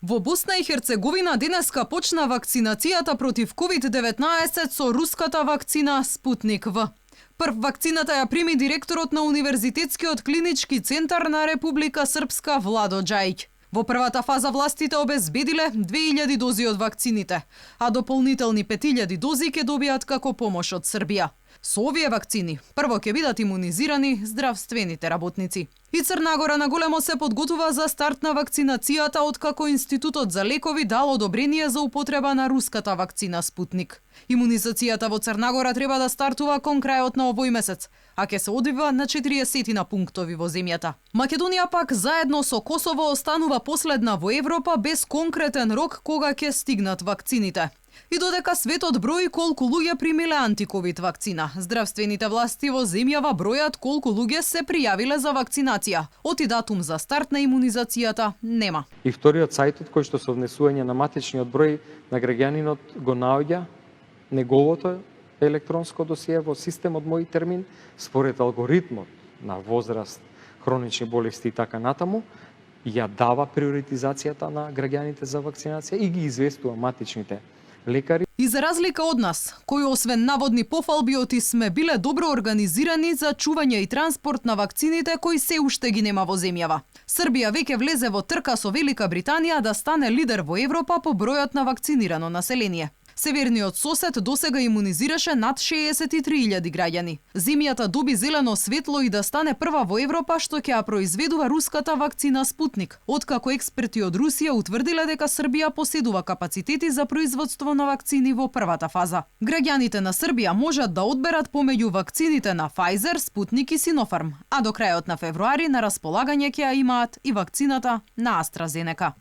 Во Босна и Херцеговина денеска почна вакцинацијата против COVID-19 со руската вакцина Спутник В. Прв вакцината ја прими директорот на Универзитетскиот клинички центар на Република Српска Владо Џајќ. Во првата фаза властите обезбедиле 2000 дози од вакцините, а дополнителни 5000 дози ќе добијат како помош од Србија. Со овие вакцини прво ќе бидат имунизирани здравствените работници. И Црна Гора наголемо се подготува за старт на вакцинацијата откако Институтот за лекови дал одобрение за употреба на руската вакцина Спутник. Имунизацијата во Црна Гора треба да стартува кон крајот на овој месец, а ќе се одвива на 40 на пунктови во земјата. Македонија пак заедно со Косово останува последна во Европа без конкретен рок кога ќе стигнат вакцините. И додека светот брои колку луѓе примиле антиковид вакцина, здравствените власти во земјава бројат колку луѓе се пријавиле за вакцинација. Оти датум за старт на имунизацијата нема. И вториот сајтот кој што со внесување на матичниот број на граѓанинот го наоѓа неговото електронско досие во системот Мој термин според алгоритмот на возраст, хронични болести и така натаму, ја дава приоритизацијата на граѓаните за вакцинација и ги известува матичните лекари. И за разлика од нас, кои освен наводни пофалбиоти сме биле добро организирани за чување и транспорт на вакцините кои се уште ги нема во земјава. Србија веќе влезе во трка со Велика Британија да стане лидер во Европа по бројот на вакцинирано население. Северниот сосед досега имунизираше над 63.000 граѓани. Земјата доби зелено светло и да стане прва во Европа што ќе ја произведува руската вакцина Спутник, откако експерти од Русија утврдиле дека Србија поседува капацитети за производство на вакцини во првата фаза. Граѓаните на Србија можат да одберат помеѓу вакцините на Pfizer, Спутник и Синофарм, а до крајот на февруари на располагање ќе ја имаат и вакцината на AstraZeneca.